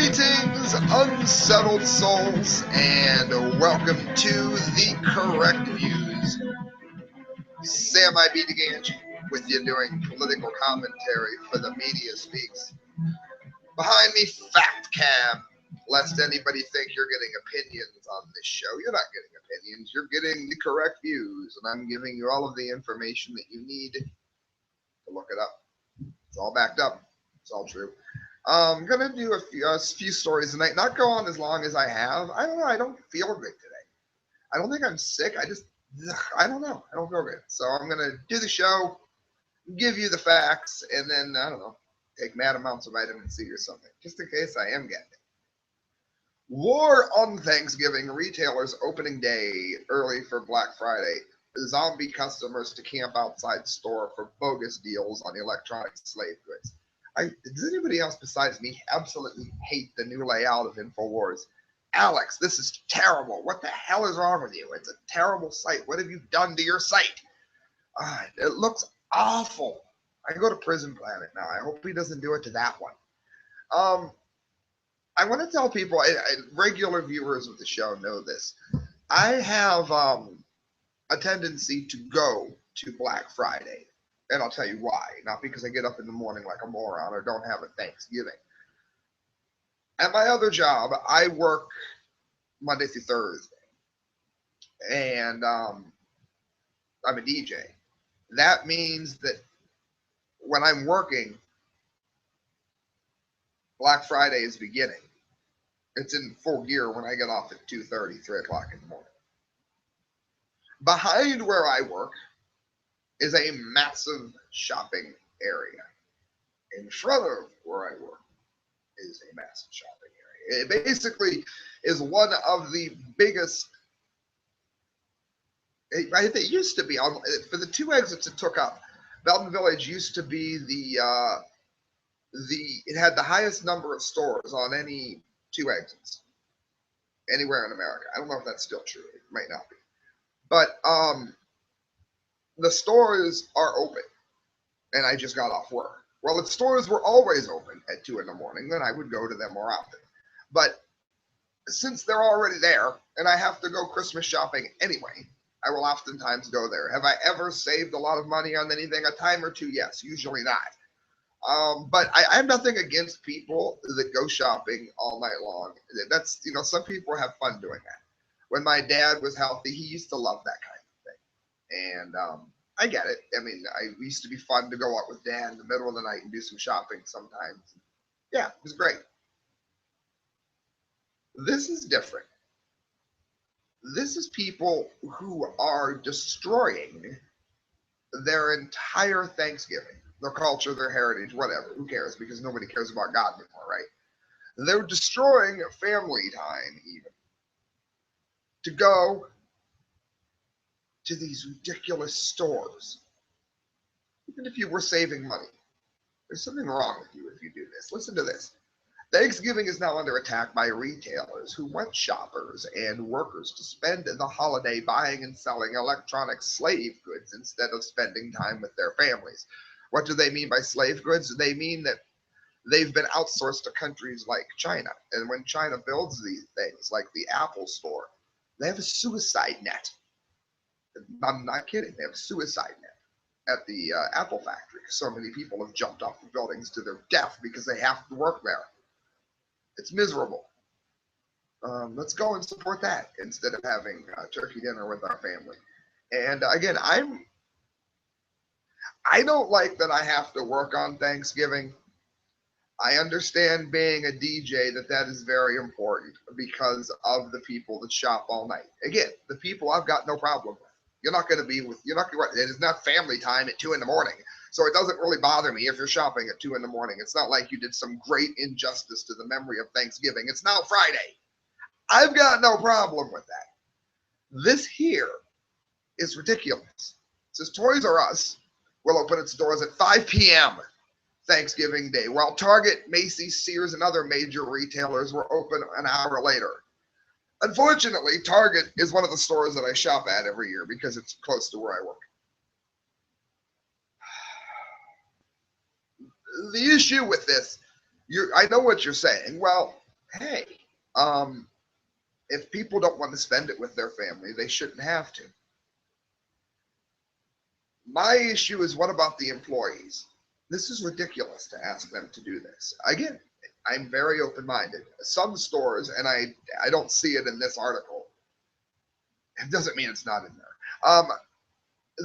Greetings, unsettled souls, and welcome to the Correct Views. Sam I. B. Gangi with you doing political commentary for the Media Speaks. Behind me, Fact Cam. Lest anybody think you're getting opinions on this show. You're not getting opinions. You're getting the correct views, and I'm giving you all of the information that you need to look it up. It's all backed up. It's all true. I'm gonna do a few stories tonight. Not go on as long as I have. I don't know. I don't feel good today. I don't think I'm sick. I don't know. I don't feel good. So I'm gonna do the show, give you the facts, and then I don't know, take mad amounts of vitamin C or something, just in case I am getting it. War on Thanksgiving. Retailers opening day early for Black Friday. Zombie customers to camp outside store for bogus deals on electronic slave goods. Does anybody else besides me absolutely hate the new layout of InfoWars? Alex, this is terrible. What the hell is wrong with you? It's a terrible site. What have you done to your site? It looks awful. I go to Prison Planet now. I hope he doesn't do it to that one. I want to tell people, regular viewers of the show know this. I have a tendency to go to Black Friday. And I'll tell you why. Not because I get up in the morning like a moron or don't have a Thanksgiving. At my other job, I work Monday through Thursday. And I'm a DJ. That means that when I'm working, Black Friday is beginning. It's in full gear when I get off at 2:30, 3 o'clock in the morning. Behind where I work is a massive shopping area. In front of where I work is a massive shopping area. It basically is one of the biggest. It used to be for the two exits it took up. Belton Village used to be it had the highest number of stores on any two exits anywhere in America. I don't know if that's still true. It might not be, but the stores are open, and I just got off work. Well, if stores were always open at 2 in the morning, then I would go to them more often. But since they're already there, and I have to go Christmas shopping anyway, I will oftentimes go there. Have I ever saved a lot of money on anything? A time or two, yes. Usually not. But I have nothing against people that go shopping all night long. That's, some people have fun doing that. When my dad was healthy, he used to love that kind of thing. And I get it. I mean, it used to be fun to go out with Dad in the middle of the night and do some shopping sometimes. Yeah, it was great. This is different. This is people who are destroying their entire Thanksgiving, their culture, their heritage, whatever. Who cares? Because nobody cares about God anymore, right? They're destroying family time even to go to these ridiculous stores. Even if you were saving money, there's something wrong with you if you do this. Listen to this. Thanksgiving is now under attack by retailers who want shoppers and workers to spend the holiday buying and selling electronic slave goods instead of spending time with their families. What do they mean by slave goods? They mean that they've been outsourced to countries like China. And when China builds these things, like the Apple Store, they have a suicide net. I'm not kidding. They have a suicide net at the Apple factory. So many people have jumped off the buildings to their death because they have to work there. It's miserable. Let's go and support that instead of having turkey dinner with our family. And again, I don't like that I have to work on Thanksgiving. I understand being a DJ that is very important because of the people that shop all night. Again, the people I've got no problem with. It is not family time at 2 in the morning. So it doesn't really bother me if you're shopping at 2 in the morning. It's not like you did some great injustice to the memory of Thanksgiving. It's now Friday. I've got no problem with that. This here is ridiculous. It says Toys R Us will open its doors at 5 p.m. Thanksgiving Day, while Target, Macy's, Sears, and other major retailers were open an hour later. Unfortunately, Target is one of the stores that I shop at every year because it's close to where I work. The issue with this, I know what you're saying. Well, hey, if people don't want to spend it with their family, they shouldn't have to. My issue is, what about the employees? This is ridiculous to ask them to do this. Again, I'm very open-minded. Some stores, and I don't see it in this article. It doesn't mean it's not in there.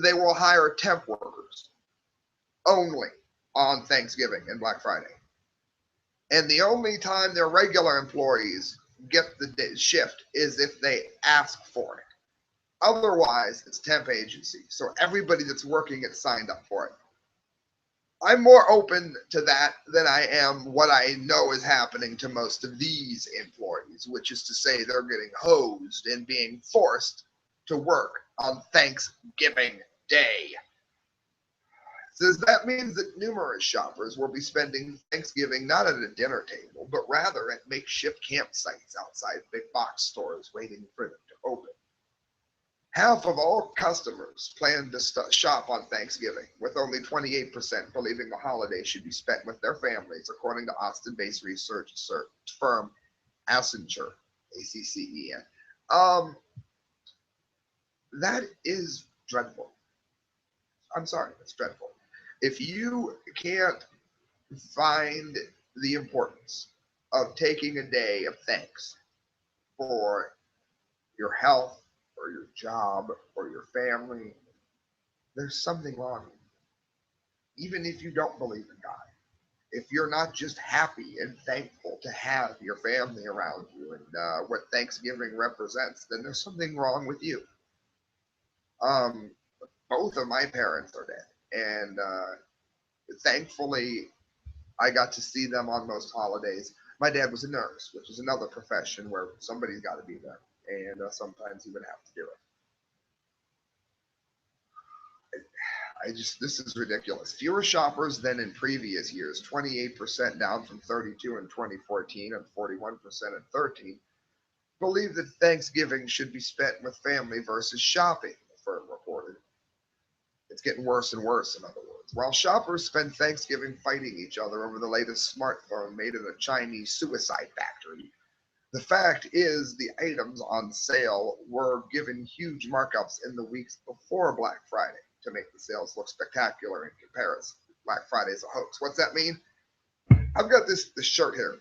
They will hire temp workers only on Thanksgiving and Black Friday. And the only time their regular employees get the shift is if they ask for it. Otherwise, it's temp agency. So everybody that's working gets signed up for it. I'm more open to that than I am what I know is happening to most of these employees, which is to say they're getting hosed and being forced to work on Thanksgiving Day. Says that means that numerous shoppers will be spending Thanksgiving not at a dinner table, but rather at makeshift campsites outside big box stores waiting for them to open. Half of all customers plan to shop on Thanksgiving, with only 28% believing the holiday should be spent with their families, according to Austin-based research firm Accenture, ACCEN. That is dreadful. I'm sorry, it's dreadful. If you can't find the importance of taking a day of thanks for your health or your job or your family, there's something wrong. Even if you don't believe in God, if you're not just happy and thankful to have your family around you and what Thanksgiving represents, then there's something wrong with you. Both of my parents are dead, and thankfully, I got to see them on most holidays. My dad was a nurse, which is another profession where somebody's got to be there, and sometimes he would have to do it. This is ridiculous. Fewer shoppers than in previous years, 28% down from 32 in 2014 and 41% in 13, believe that Thanksgiving should be spent with family versus shopping, the firm reported. It's getting worse and worse, in other words. While shoppers spend Thanksgiving fighting each other over the latest smartphone made in a Chinese suicide factory, the fact is the items on sale were given huge markups in the weeks before Black Friday to make the sales look spectacular in comparison. Black Friday is a hoax. What's that mean? I've got this shirt here,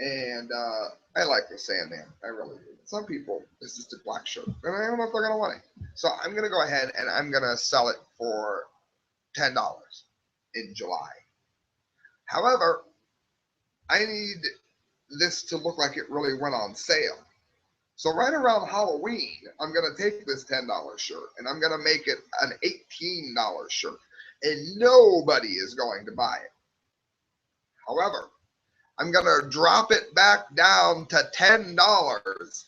and I like the Sandman. I really do. Some people, it's just a black shirt, and I don't know if they're gonna want it. So I'm gonna go ahead and I'm gonna sell it for $10 in July. However, I need this to look like it really went on sale. So right around Halloween, I'm going to take this $10 shirt and I'm going to make it an $18 shirt, and nobody is going to buy it. However, I'm going to drop it back down to $10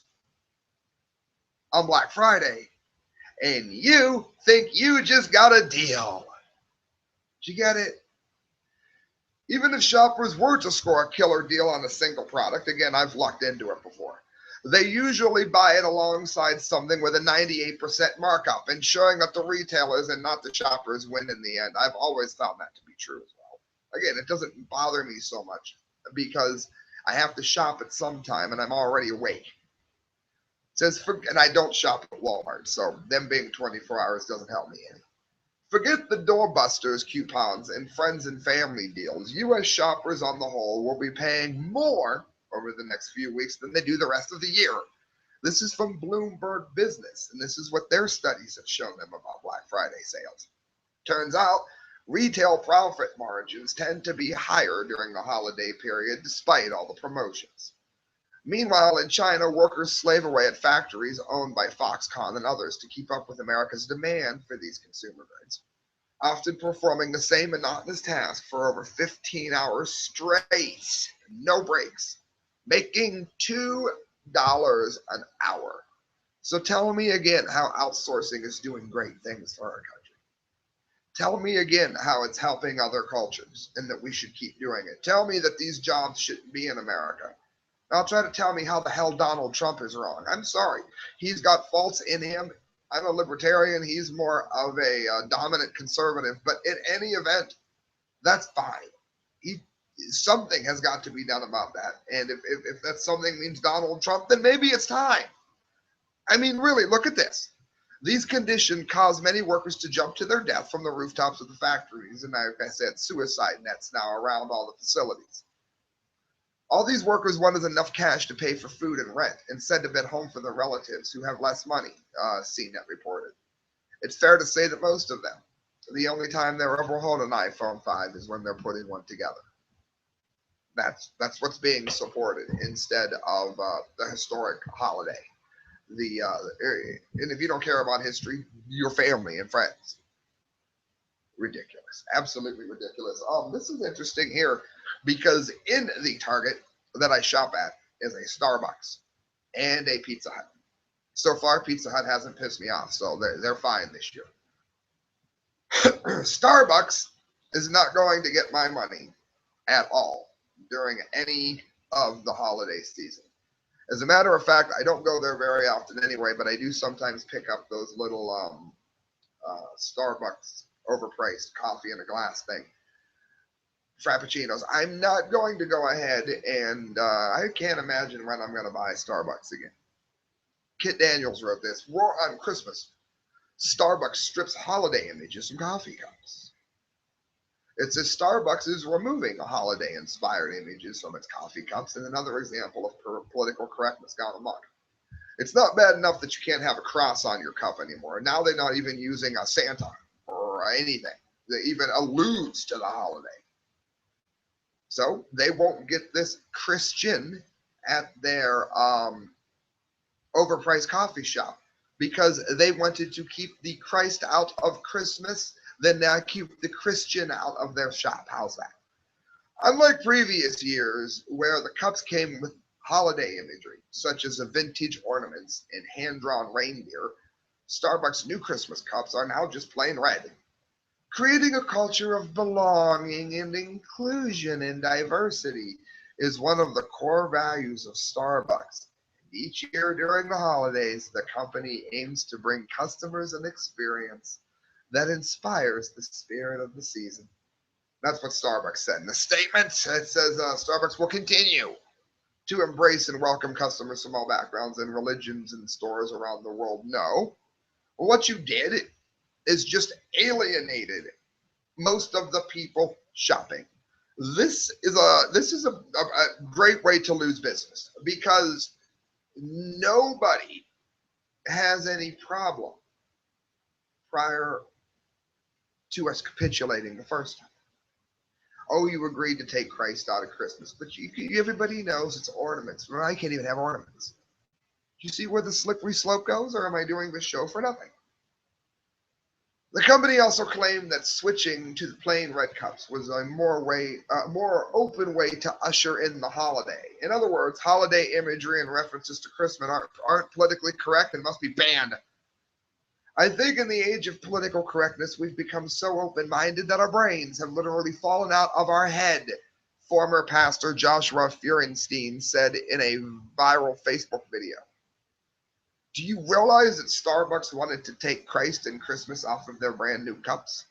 on Black Friday, and you think you just got a deal. Did you get it? Even if shoppers were to score a killer deal on a single product, again, I've lucked into it before, they usually buy it alongside something with a 98% markup, ensuring that the retailers and not the shoppers win in the end. I've always found that to be true as well. Again, it doesn't bother me so much because I have to shop at some time and I'm already awake. It says, and I don't shop at Walmart, so them being 24 hours doesn't help me any. Forget the doorbusters coupons and friends and family deals. U.S. shoppers on the whole will be paying more over the next few weeks than they do the rest of the year. This is from Bloomberg Business, and this is what their studies have shown them about Black Friday sales. Turns out, retail profit margins tend to be higher during the holiday period despite all the promotions. Meanwhile, in China, workers slave away at factories owned by Foxconn and others to keep up with America's demand for these consumer goods, often performing the same monotonous task for over 15 hours straight, no breaks, making $2 an hour. So tell me again how outsourcing is doing great things for our country. Tell me again how it's helping other cultures and that we should keep doing it. Tell me that these jobs shouldn't be in America. Now try to tell me how the hell Donald Trump is wrong. I'm sorry. He's got faults in him. I'm a libertarian. He's more of a dominant conservative. But in any event, that's fine. Something has got to be done about that. And if that something means Donald Trump, then maybe it's time. I mean, really, look at this. These conditions cause many workers to jump to their death from the rooftops of the factories, and like I said, suicide nets now around all the facilities. All these workers wanted enough cash to pay for food and rent and send them at home for their relatives who have less money, CNET reported. It's fair to say that most of them, the only time they're ever hold an iPhone 5 is when they're putting one together. That's what's being supported instead of the historic holiday. And if you don't care about history, your family and friends. Ridiculous, absolutely ridiculous. This is interesting here because in the Target that I shop at is a Starbucks and a Pizza Hut. So far, Pizza Hut hasn't pissed me off, so they're fine this year. Starbucks is not going to get my money at all during any of the holiday season. As a matter of fact, I don't go there very often anyway, but I do sometimes pick up those little Starbucks overpriced coffee in a glass thing. Frappuccinos. I'm not going to go ahead and I can't imagine when I'm going to buy Starbucks again. Kit Daniels wrote this. War on Christmas. Starbucks strips holiday images from coffee cups. It says Starbucks is removing holiday-inspired images from its coffee cups, and another example of political correctness gone amok. It's not bad enough that you can't have a cross on your cup anymore. Now they're not even using a Santa or anything that even alludes to the holiday. So they won't get this Christian at their overpriced coffee shop because they wanted to keep the Christ out of Christmas, then now keep the Christian out of their shop. How's that? Unlike previous years where the cups came with holiday imagery, such as the vintage ornaments and hand-drawn reindeer, Starbucks' new Christmas cups are now just plain red. Creating a culture of belonging and inclusion and diversity is one of the core values of Starbucks. Each year during the holidays, the company aims to bring customers an experience that inspires the spirit of the season. That's what Starbucks said in the statement. It says Starbucks will continue to embrace and welcome customers from all backgrounds and religions and stores around the world. No. What you did is just alienated most of the people shopping. This is a great way to lose business because nobody has any problem prior to us capitulating the first time. Oh, you agreed to take Christ out of Christmas, but everybody knows it's ornaments. Well, I can't even have ornaments. Do you see where the slippery slope goes, or am I doing this show for nothing? The company also claimed that switching to the plain red cups was a more open way to usher in the holiday. In other words, holiday imagery and references to Christmas aren't politically correct and must be banned. I think in the age of political correctness, we've become so open-minded that our brains have literally fallen out of our head, former pastor Joshua Feurenstein said in a viral Facebook video. Do you realize that Starbucks wanted to take Christ and Christmas off of their brand new cups?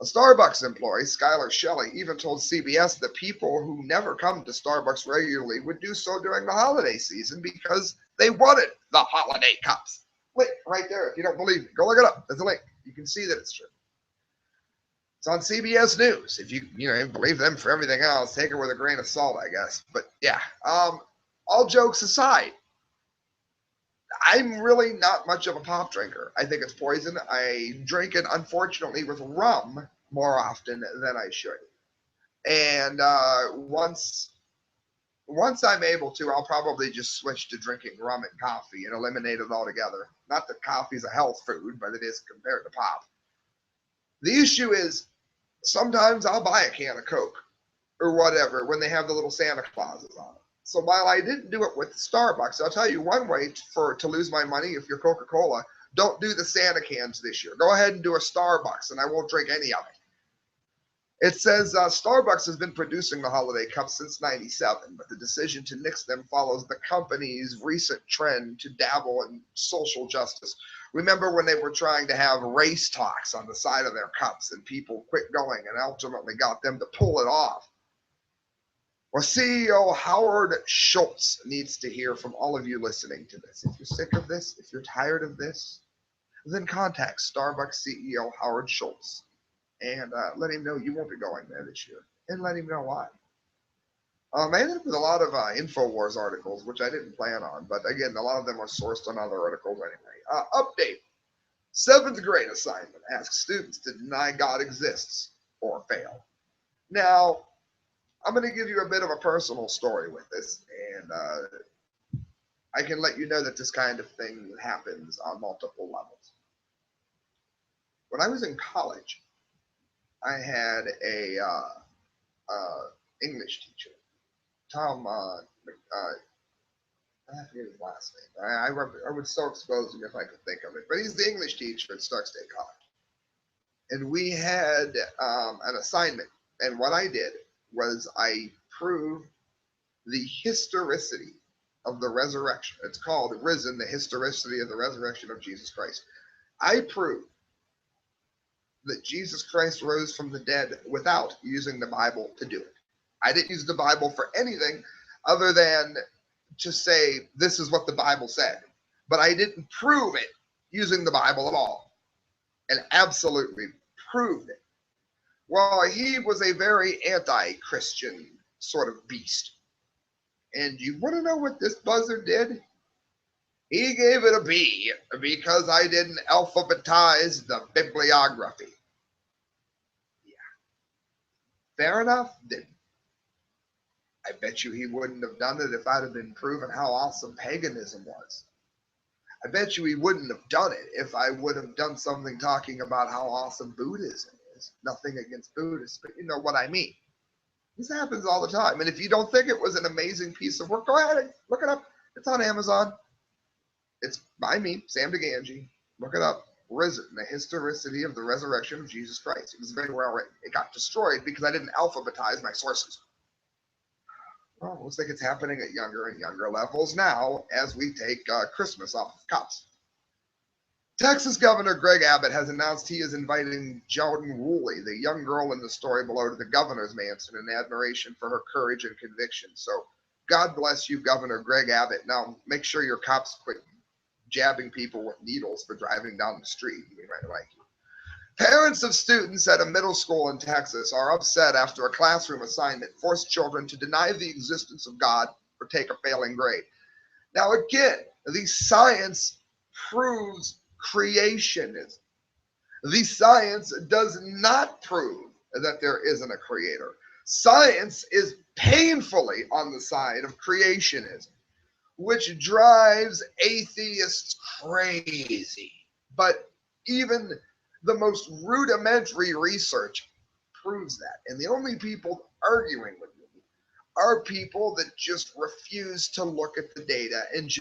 A Starbucks employee, Skylar Shelley, even told CBS that people who never come to Starbucks regularly would do so during the holiday season because they wanted the holiday cups. Link right there. If you don't believe me, go look it up. There's a link. You can see that it's true. It's on CBS News. If you believe them for everything else, take it with a grain of salt, I guess. But yeah, all jokes aside, I'm really not much of a pop drinker. I think it's poison. I drink it, unfortunately, with rum more often than I should. And once I'm able to, I'll probably just switch to drinking rum and coffee and eliminate it altogether. Not that coffee is a health food, but it is compared to pop. The issue is sometimes I'll buy a can of Coke or whatever when they have the little Santa Clauses on it. So while I didn't do it with Starbucks, I'll tell you one way to lose my money if you're Coca-Cola, don't do the Santa cans this year. Go ahead and do a Starbucks, and I won't drink any of it. It says Starbucks has been producing the holiday cups since '97, but the decision to nix them follows the company's recent trend to dabble in social justice. Remember when they were trying to have race talks on the side of their cups and people quit going and ultimately got them to pull it off? Well, CEO Howard Schultz needs to hear from all of you listening to this. If you're sick of this, if you're tired of this, then contact Starbucks CEO Howard Schultz and let him know you won't be going there this year, and let him know why. I ended up with a lot of InfoWars articles, which I didn't plan on, but again, a lot of them are sourced on other articles anyway. Update. 7th grade assignment asks students to deny God exists or fail. Now, I'm going to give you a bit of a personal story with this, and I can let you know that this kind of thing happens on multiple levels. When I was in college, I had a English teacher, Tom. I forget his last name. I would so expose him if I could think of it, but he's the English teacher at Stark State College, and we had an assignment, and what I did was I proved the historicity of the resurrection. It's called Risen, the historicity of the resurrection of Jesus Christ. I proved that Jesus Christ rose from the dead without using the Bible to do it. I didn't use the Bible for anything other than to say this is what the Bible said, but I didn't prove it using the Bible at all, and absolutely proved it. Well, he was a very anti-Christian sort of beast. And you want to know what this buzzard did? He gave it a B because I didn't alphabetize the bibliography. Yeah. Fair enough. Then I bet you he wouldn't have done it if I'd have been proven how awesome paganism was. I bet you he wouldn't have done it if I would have done something talking about how awesome Buddhism is. Nothing against Buddhists, but you know what I mean. This happens all the time. And if you don't think it was an amazing piece of work, go ahead and look it up. It's on Amazon. It's by me, Sam Gangi. Look it up. Risen, the historicity of the resurrection of Jesus Christ. It was very well written. It got destroyed because I didn't alphabetize my sources. Well, it looks like it's happening at younger and younger levels now as we take Christmas off of cups. Texas Governor Greg Abbott has announced he is inviting Jordan Woolley, the young girl in the story below, to the governor's mansion in admiration for her courage and conviction. So God bless you, Governor Greg Abbott. Now, make sure your cops quit jabbing people with needles for driving down the street. We might like you. Parents of students at a middle school in Texas are upset after a classroom assignment forced children to deny the existence of God or take a failing grade. Now, again, the science proves creationism. The science does not prove that there isn't a creator. Science is painfully on the side of creationism, which drives atheists crazy. But even the most rudimentary research proves that. And the only people arguing with me are people that just refuse to look at the data and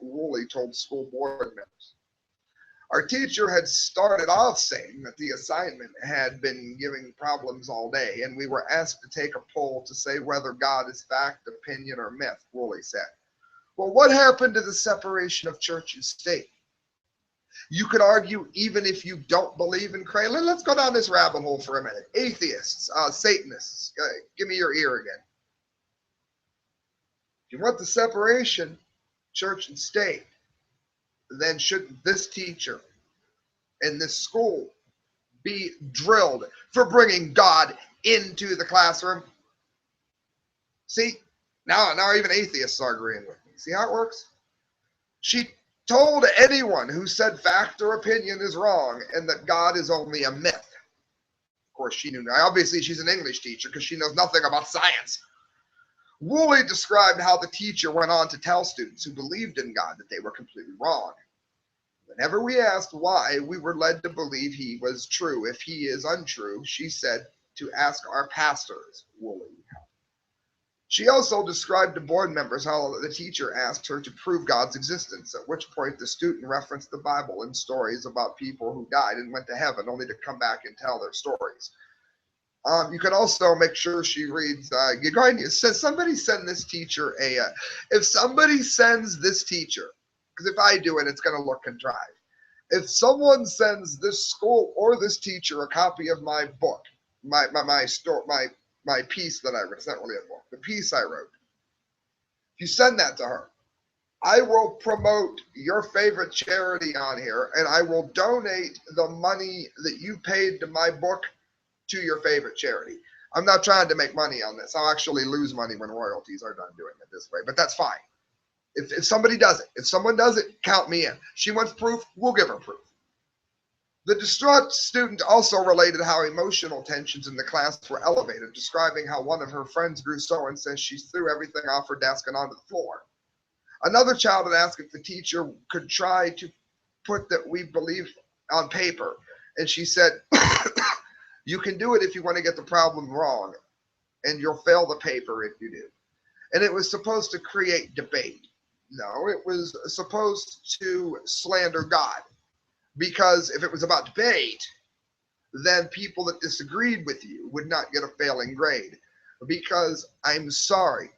Woolley told school board members. Our teacher had started off saying that the assignment had been giving problems all day, and we were asked to take a poll to say whether God is fact, opinion, or myth, Woolley said. Well, what happened to the separation of church and state? You could argue even if you don't believe in Christ. Let's go down this rabbit hole for a minute. Atheists, Satanists, give me your ear again. If you want the separation, church and state, then shouldn't this teacher in this school be drilled for bringing God into the classroom? See, now even atheists are agreeing with me. See how it works? She told anyone who said fact or opinion is wrong and that God is only a myth. Of course, she knew. Obviously, she's an English teacher because she knows nothing about science. Woolley described how the teacher went on to tell students who believed in God that they were completely wrong. Whenever we asked why, we were led to believe he was true. If he is untrue, she said to ask our pastors, Woolley. She also described to board members how the teacher asked her to prove God's existence, at which point the student referenced the Bible and stories about people who died and went to heaven only to come back and tell their stories. You can also make sure she reads. Says somebody send this teacher a. If somebody sends this teacher, because if I do it, it's going to look contrived. If someone sends this school or this teacher a copy of my book, my piece that I wrote, it's not really a book, the piece I wrote. If you send that to her, I will promote your favorite charity on here, and I will donate the money that you paid to my book to your favorite charity. I'm not trying to make money on this. I'll actually lose money when royalties are done doing it this way, but that's fine. If somebody does it, if someone does it, count me in. She wants proof, we'll give her proof. The distraught student also related how emotional tensions in the class were elevated, describing how one of her friends grew so incensed she threw everything off her desk and onto the floor. Another child had asked if the teacher could try to put that we believe on paper, and she said, you can do it if you want to get the problem wrong, and you'll fail the paper if you do. And it was supposed to create debate. No, it was supposed to slander God. Because if it was about debate, then people that disagreed with you would not get a failing grade. Because I'm sorry,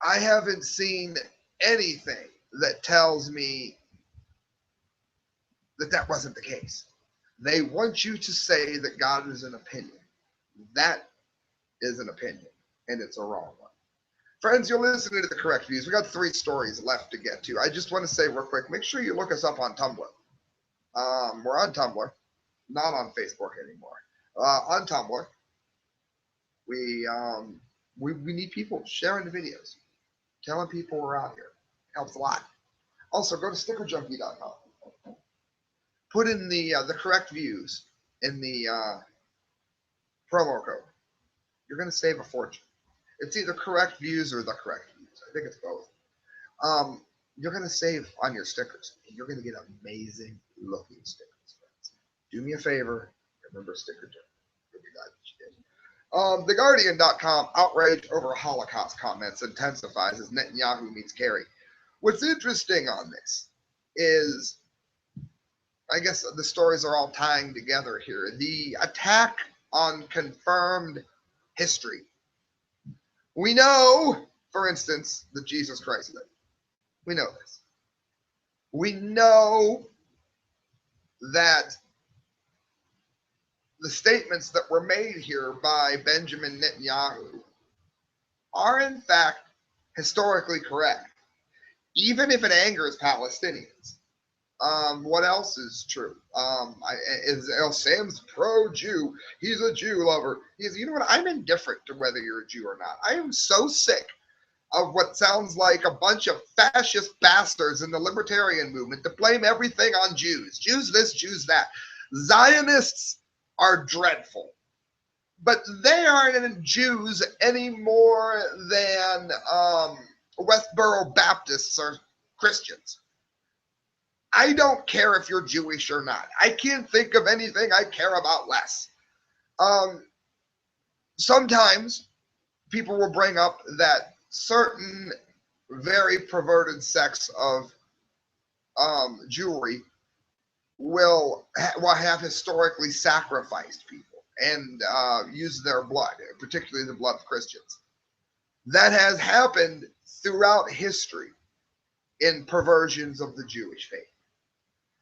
I haven't seen anything that tells me that that wasn't the case. They want you to say that God is an opinion. That is an opinion, and it's a wrong one. Friends, you're listening to The Correct Views. We got 3 stories left to get to. I just want to say real quick, make sure you look us up on Tumblr. We're on Tumblr, not on Facebook anymore. On Tumblr, we need people sharing the videos, telling people we're out here. Helps a lot. Also, go to stickerjunkie.com. Put in the correct views in the promo code. You're going to save a fortune. It's either correct views or the correct views. I think it's both. You're going to save on your stickers. You're going to get amazing looking stickers. Friends. Do me a favor. Remember sticker junkie. You'll be glad that you did. TheGuardian.com, outrage over Holocaust comments intensifies as Netanyahu meets Kerry. What's interesting on this is, I guess the stories are all tying together here. The attack on confirmed history. We know, for instance, that Jesus Christ lived. We know this. We know that the statements that were made here by Benjamin Netanyahu are in fact historically correct, even if it angers Palestinians. What else is true? Sam's pro-Jew. He's a Jew lover. You know what? I'm indifferent to whether you're a Jew or not. I am so sick of what sounds like a bunch of fascist bastards in the libertarian movement to blame everything on Jews. Jews this, Jews that. Zionists are dreadful. But they aren't Jews any more than Westboro Baptists are Christians. I don't care if you're Jewish or not. I can't think of anything I care about less. Sometimes people will bring up that certain very perverted sects of Jewry will have historically sacrificed people and use their blood, particularly the blood of Christians. That has happened throughout history in perversions of the Jewish faith.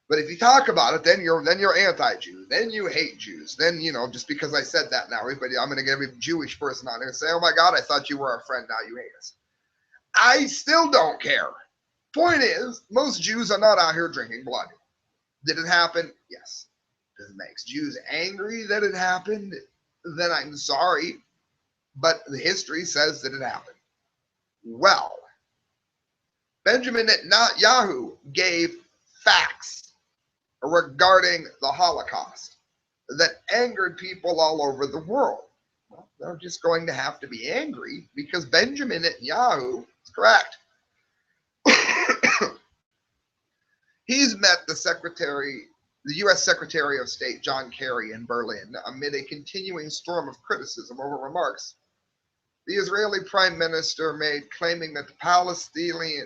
But if you talk about it, then you're anti-Jew. Then you hate Jews. Then, just because I said that now, everybody, I'm going to get every Jewish person on there and say, oh my God, I thought you were our friend. Now you hate us. I still don't care. Point is, most Jews are not out here drinking blood. Did it happen? Yes. Does it make Jews angry that it happened? Then I'm sorry. But the history says that it happened. Well, Benjamin Netanyahu gave facts regarding the Holocaust that angered people all over the world. Well, they're just going to have to be angry because Benjamin Netanyahu is correct. He's met the U.S. Secretary of State John Kerry in Berlin amid a continuing storm of criticism over remarks the Israeli Prime Minister made, claiming that the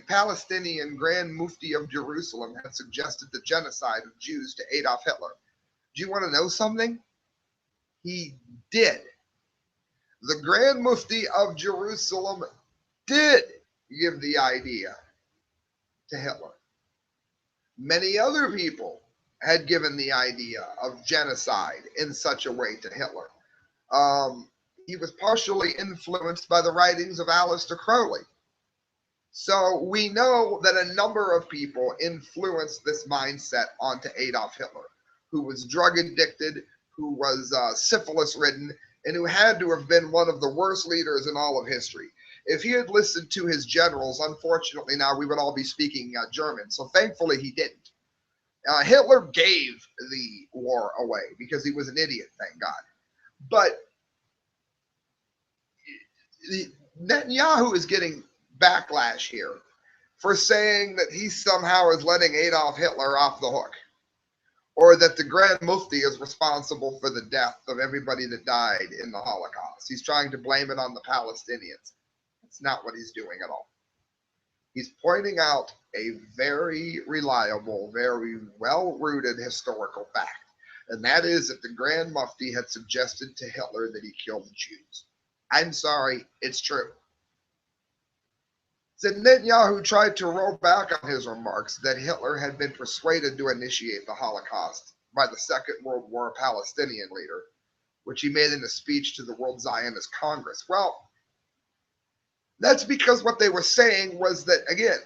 Palestinian Grand Mufti of Jerusalem had suggested the genocide of Jews to Adolf Hitler. Do you want to know something? He did. The Grand Mufti of Jerusalem did give the idea to Hitler. Many other people had given the idea of genocide in such a way to Hitler. He was partially influenced by the writings of Aleister Crowley. So we know that a number of people influenced this mindset onto Adolf Hitler, who was drug addicted, who was syphilis ridden, and who had to have been one of the worst leaders in all of history. If he had listened to his generals, unfortunately now we would all be speaking German. So thankfully he didn't. Hitler gave the war away because he was an idiot, thank God. But Netanyahu is getting backlash here for saying that he somehow is letting Adolf Hitler off the hook, or that the Grand Mufti is responsible for the death of everybody that died in the Holocaust. He's trying to blame it on the Palestinians. That's not what he's doing at all. He's pointing out a very reliable, very well-rooted historical fact, and that is that the Grand Mufti had suggested to Hitler that he kill the Jews. I'm sorry, it's true. So Netanyahu tried to roll back on his remarks that Hitler had been persuaded to initiate the Holocaust by the Second World War Palestinian leader, which he made in a speech to the World Zionist Congress. Well, that's because what they were saying was that, again,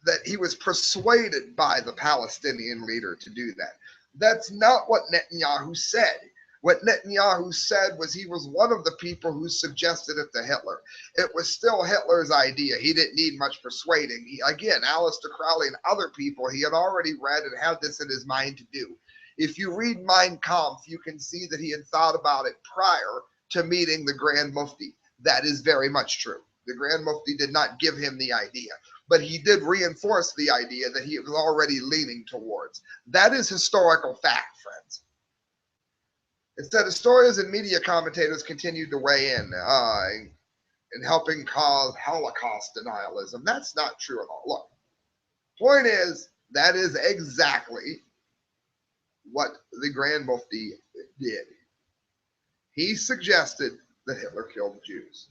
that he was persuaded by the Palestinian leader to do that. That's not what Netanyahu said. What Netanyahu said was he was one of the people who suggested it to Hitler. It was still Hitler's idea. He didn't need much persuading. Again, Aleister Crowley and other people he had already read and had this in his mind to do. If you read Mein Kampf, you can see that he had thought about it prior to meeting the Grand Mufti. That is very much true. The Grand Mufti did not give him the idea, but he did reinforce the idea that he was already leaning towards. That is historical fact, friends. Instead, historians and media commentators continued to weigh in helping cause Holocaust denialism. That's not true at all. Look, point is, that is exactly what the Grand Mufti did. He suggested that Hitler killed the Jews.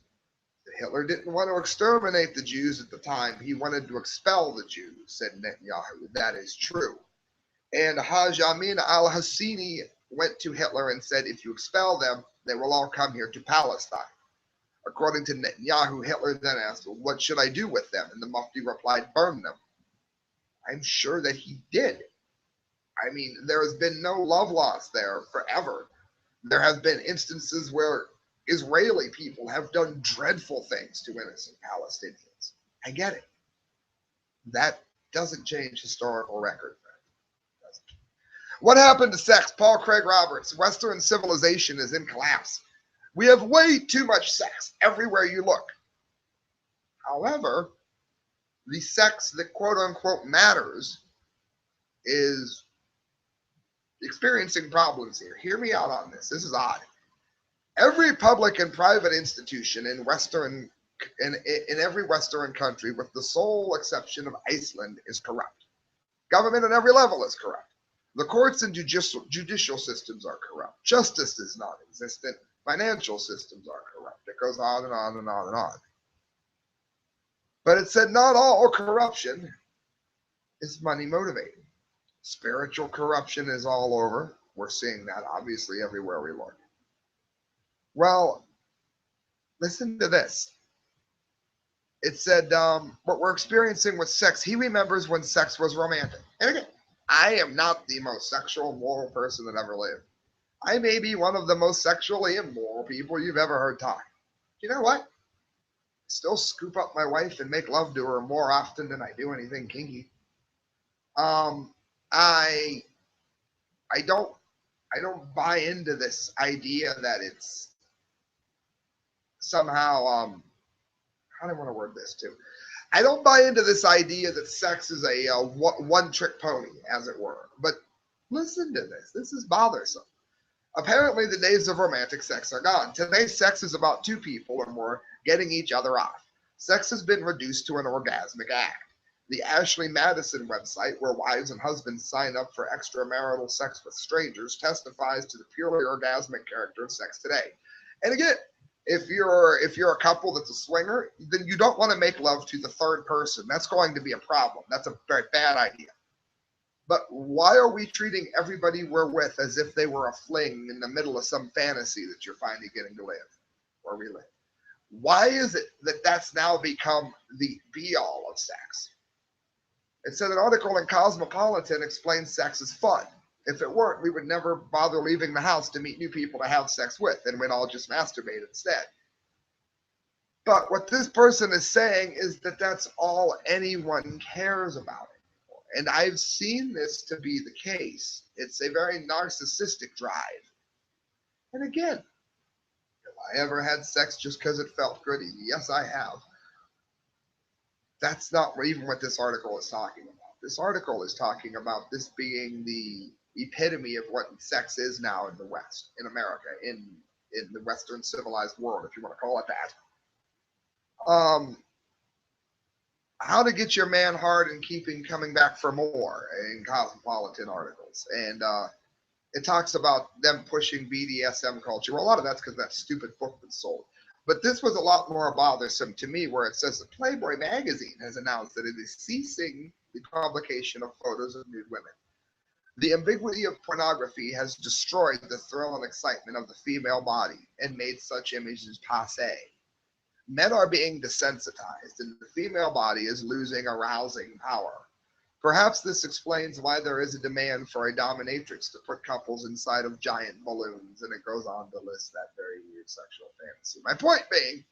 Hitler didn't want to exterminate the Jews at the time. He wanted to expel the Jews, said Netanyahu. That is true. And Haj Amin al-Hassini went to Hitler and said, if you expel them, they will all come here to Palestine. According to Netanyahu, Hitler then asked, well, what should I do with them? And the Mufti replied, burn them. I'm sure that he did. I mean, there has been no love lost there forever. There have been instances where Israeli people have done dreadful things to innocent Palestinians. I get it. That doesn't change historical record. What happened to sex? Paul Craig Roberts. Western civilization is in collapse. We have way too much sex everywhere you look. However, the sex that quote unquote matters is experiencing problems here. Hear me out on this. This is odd. Every public and private institution in every Western country, with the sole exception of Iceland, is corrupt. Government at every level is corrupt. The courts and judicial systems are corrupt. Justice is non-existent. Financial systems are corrupt. It goes on and on and on and on. But it said not all corruption is money motivated. Spiritual corruption is all over. We're seeing that obviously everywhere we look. Well, listen to this. It said, what we're experiencing with sex, he remembers when sex was romantic. And again, I am not the most sexual, moral person that ever lived. I may be one of the most sexually immoral people you've ever heard talk. You know what? still scoop up my wife and make love to her more often than I do anything kinky. Um, I I don't I don't buy into this idea that it's somehow how do I want to word this too? I don't buy into this idea that sex is a one trick pony, as it were. But listen to this. This is bothersome. Apparently, the days of romantic sex are gone. Today, sex is about two people or more getting each other off. Sex has been reduced to an orgasmic act. The Ashley Madison website, where wives and husbands sign up for extramarital sex with strangers, testifies to the purely orgasmic character of sex today. And again, if you're a couple that's a swinger, then you don't want to make love to the third person. That's going to be a problem. That's a very bad idea. But why are we treating everybody we're with as if they were a fling in the middle of some fantasy that you're finally getting to live or relive? Why is it that that's now become the be all of sex? It said an article in Cosmopolitan explains sex is fun. If it weren't, we would never bother leaving the house to meet new people to have sex with, and we'd all just masturbate instead. But what this person is saying is that that's all anyone cares about. And I've seen this to be the case. It's a very narcissistic drive. And again, have I ever had sex just because it felt good? Yes, I have. That's not even what this article is talking about. This article is talking about this being the epitome of what sex is now in the West, in America, in the Western civilized world, if you want to call it that. How to get your man hard and keep him coming back for more in Cosmopolitan articles. And it talks about them pushing BDSM culture. Well, a lot of that's because that stupid book was sold. But this was a lot more bothersome to me, where it says that Playboy magazine has announced that it is ceasing the publication of photos of nude women. The ambiguity of pornography has destroyed the thrill and excitement of the female body and made such images passe. Men are being desensitized, and the female body is losing arousing power. Perhaps this explains why there is a demand for a dominatrix to put couples inside of giant balloons, and it goes on to list that very weird sexual fantasy. My point being,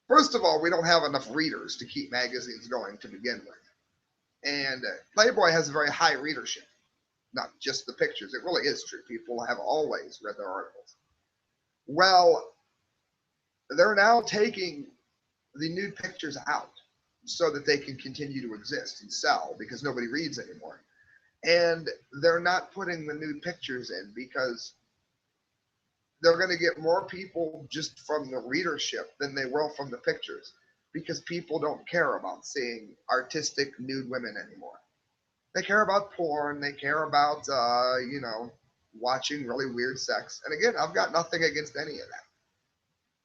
first of all, we don't have enough readers to keep magazines going to begin with. And Playboy has a very high readership, not just the pictures. It really is true. People have always read their articles. Well, they're now taking the nude pictures out so that they can continue to exist and sell because nobody reads anymore. And they're not putting the nude pictures in because they're going to get more people just from the readership than they will from the pictures, because people don't care about seeing artistic nude women anymore. They care about porn. They care about, watching really weird sex. And again, I've got nothing against any of that.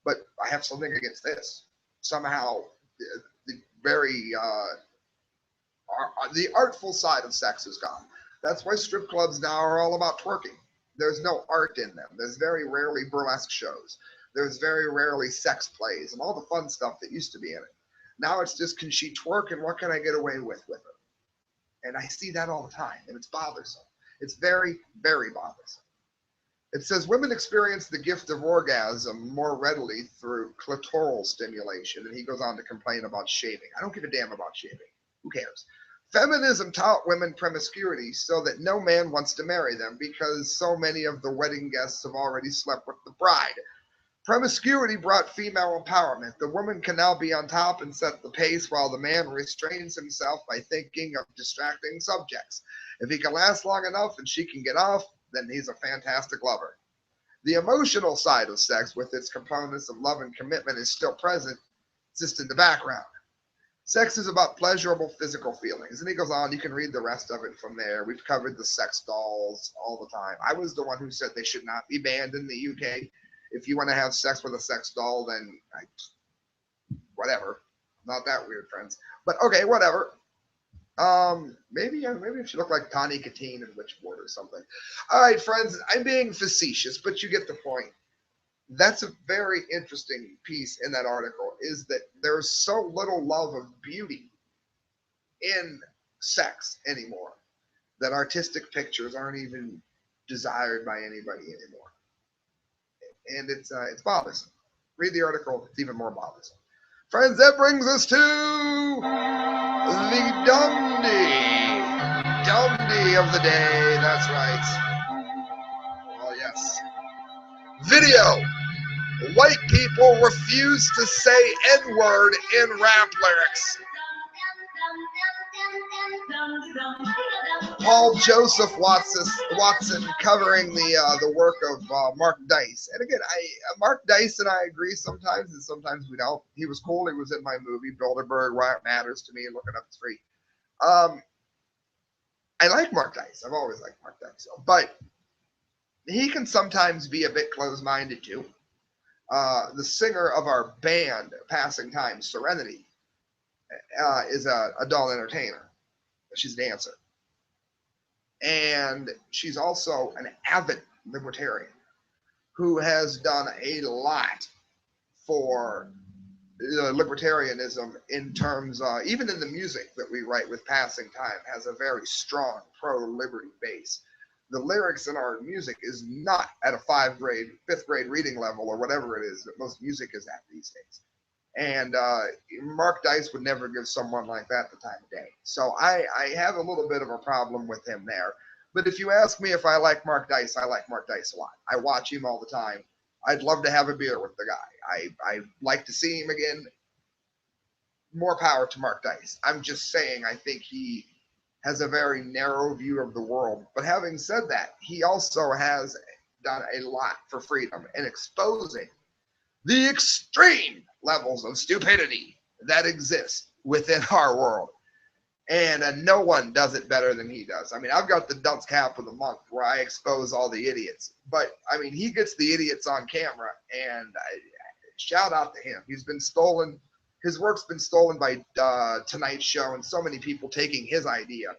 But I have something against this. Somehow, the very the artful side of sex is gone. That's why strip clubs now are all about twerking. There's no art in them. There's very rarely burlesque shows. There's very rarely sex plays and all the fun stuff that used to be in it. Now it's just, can she twerk and what can I get away with her? And I see that all the time, and it's bothersome. It's very, very bothersome. It says women experience the gift of orgasm more readily through clitoral stimulation. And he goes on to complain about shaving. I don't give a damn about shaving. Who cares? Feminism taught women promiscuity so that no man wants to marry them because so many of the wedding guests have already slept with the bride. Promiscuity brought female empowerment. The woman can now be on top and set the pace while the man restrains himself by thinking of distracting subjects. If he can last long enough and she can get off, then he's a fantastic lover. The emotional side of sex, with its components of love and commitment, is still present, just in the background. Sex is about pleasurable physical feelings. And he goes on, you can read the rest of it from there. We've covered the sex dolls all the time. I was the one who said they should not be banned in the UK. If you want to have sex with a sex doll, then whatever. Not that weird, friends. But okay, whatever. Maybe it should look like Tawny Katine in Witchboard or something. All right, friends, I'm being facetious, but you get the point. That's a very interesting piece in that article, is that there's so little love of beauty in sex anymore that artistic pictures aren't even desired by anybody anymore. And it's bothersome. Read the article. It's even more bothersome. Friends, that brings us to the Dundee of the day. That's right. Oh, yes. Video. White people refuse to say N-word in rap lyrics. Paul Joseph Watson covering the work of Mark Dice. And again, Mark Dice and I agree sometimes, and sometimes we don't. He was cool. He was in my movie Bilderberg, Why It Matters to Me, and Looking Up the Street. I like Mark Dice. I've always liked Mark Dice, but he can sometimes be a bit closed-minded too. The singer of our band, Passing Time, Serenity, is a adult entertainer. She's a dancer. And she's also an avid libertarian who has done a lot for libertarianism in terms, even in the music that we write with Passing Time, has a very strong pro-liberty base. The lyrics in our music is not at a fifth grade reading level or whatever it is that most music is at these days. And Mark Dice would never give someone like that the time of day. So I have a little bit of a problem with him there. But if you ask me if I like Mark Dice, I like Mark Dice a lot. I watch him all the time. I'd love to have a beer with the guy. I like to see him again. More power to Mark Dice. I'm just saying I think he has a very narrow view of the world. But having said that, he also has done a lot for freedom and exposing the extreme levels of stupidity that exist within our world. And no one does it better than he does. I mean, I've got the dunce cap of the month where I expose all the idiots. But, I mean, he gets the idiots on camera, and shout out to him. He's been stolen. His work's been stolen by Tonight Show and so many people taking his idea.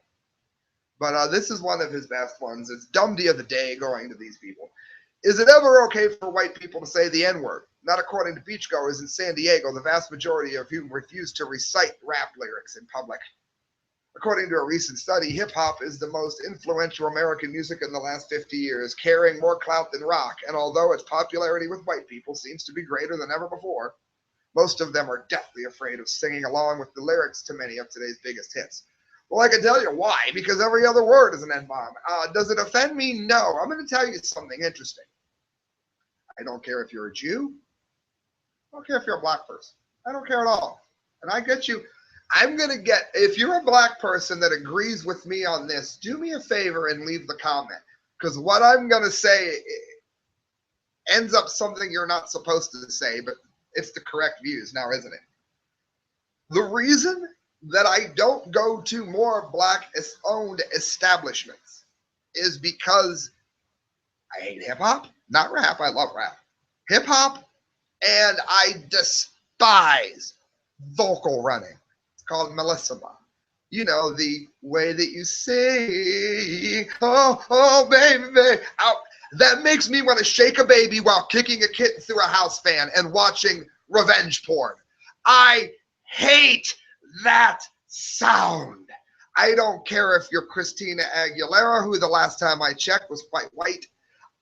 But this is one of his best ones. It's Dundee of the day going to these people. Is it ever okay for white people to say the N-word? Not according to beachgoers in San Diego, the vast majority of whom refuse to recite rap lyrics in public. According to a recent study, hip-hop is the most influential American music in the last 50 years, carrying more clout than rock, and although its popularity with white people seems to be greater than ever before, most of them are deathly afraid of singing along with the lyrics to many of today's biggest hits. Well, I can tell you why, because every other word is an N-bomb. Does it offend me? No. I'm going to tell you something interesting. I don't care if you're a Jew. I don't care if you're a black person. I don't care at all. And I get you. I'm going to get, if you're a black person that agrees with me on this, do me a favor and leave the comment. Because what I'm going to say ends up something you're not supposed to say, but it's the correct views now, isn't it? The reason that I don't go to more black-owned establishments is because I hate hip-hop, not rap. I love rap. Hip-hop, and I despise vocal running. It's called Melissima. You know, the way that you sing, oh, baby, baby. That makes me want to shake a baby while kicking a kitten through a house fan and watching revenge porn. I hate that sound. I don't care if you're Christina Aguilera, who the last time I checked was quite white.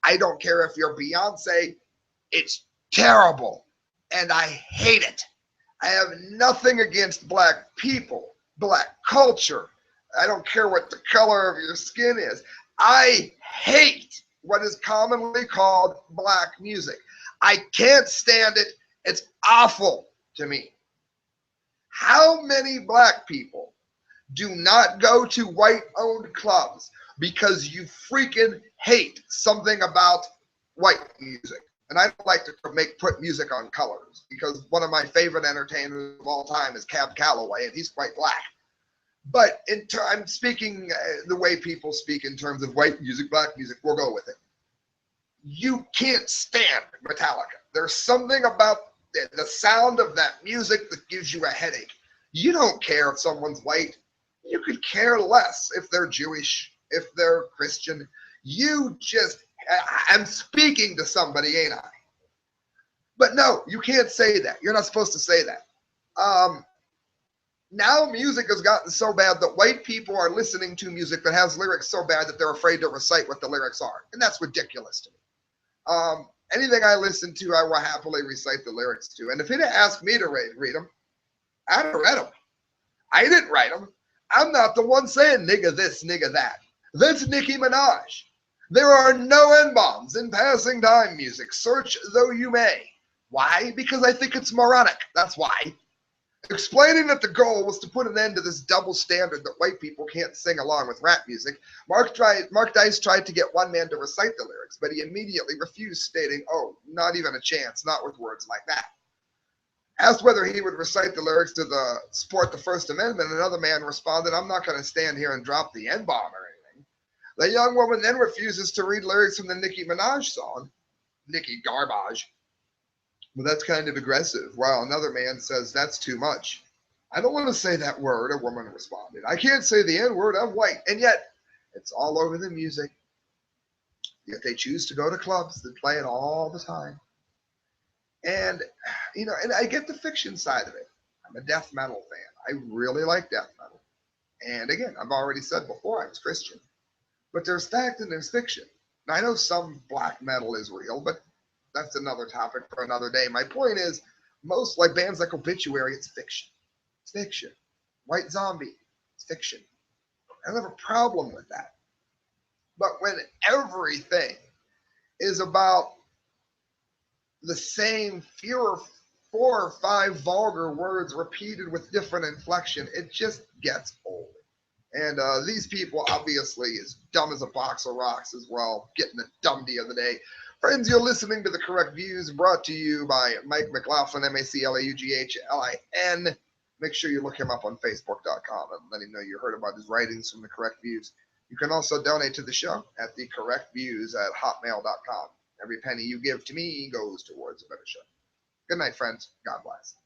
I don't care if you're Beyonce. It's terrible, and I hate it. I have nothing against black people, black culture. I don't care what the color of your skin is. I hate what is commonly called black music. I can't stand it. It's awful to me. How many black people do not go to white-owned clubs because you freaking hate something about white music? And I don't like to put music on colors because one of my favorite entertainers of all time is Cab Calloway, and he's quite black. But I'm speaking the way people speak in terms of white music, black music. We'll go with it. You can't stand Metallica. There's something about the sound of that music that gives you a headache. You don't care if someone's white. You could care less if they're Jewish, if they're Christian. I'm speaking to somebody, ain't I? But no, you can't say that. You're not supposed to say that. Now music has gotten so bad that white people are listening to music that has lyrics so bad that they're afraid to recite what the lyrics are. And that's ridiculous to me. Anything I listen to, I will happily recite the lyrics to. And if he'd asked me to read them, I'd have read them. I didn't write them. I'm not the one saying nigga this, nigga that. That's Nicki Minaj. There are no N-bombs in passing time music, search though you may. Why? Because I think it's moronic. That's why. Explaining that the goal was to put an end to this double standard that white people can't sing along with rap music, Mark Dice tried to get one man to recite the lyrics, but he immediately refused, stating, "Oh, not even a chance, not with words like that." Asked whether he would recite the lyrics to support the First Amendment, another man responded, "I'm not going to stand here and drop the N-bomb or anything." The young woman then refuses to read lyrics from the Nicki Minaj song, Nicki Garbage. Well, that's kind of aggressive. While another man says, "That's too much." "I don't want to say that word," a woman responded. "I can't say the N word. I'm white." And yet, it's all over the music. Yet they choose to go to clubs that play it all the time. And, and I get the fiction side of it. I'm a death metal fan. I really like death metal. And again, I've already said before I was Christian. But there's fact and there's fiction. Now, I know some black metal is real, but that's another topic for another day. My point is, most like bands like Obituary, it's fiction. It's fiction. White Zombie, it's fiction. I don't have a problem with that. But when everything is about the same four or five vulgar words repeated with different inflection, it just gets old. And these people, obviously, is dumb as a box of rocks as well, getting the dumbity of the day. Friends, you're listening to The Correct Views, brought to you by Mike McLaughlin, MacLaughlin. Make sure you look him up on Facebook.com and let him know you heard about his writings from The Correct Views. You can also donate to the show at thecorrectviews@hotmail.com. Every penny you give to me goes towards a better show. Good night, friends. God bless.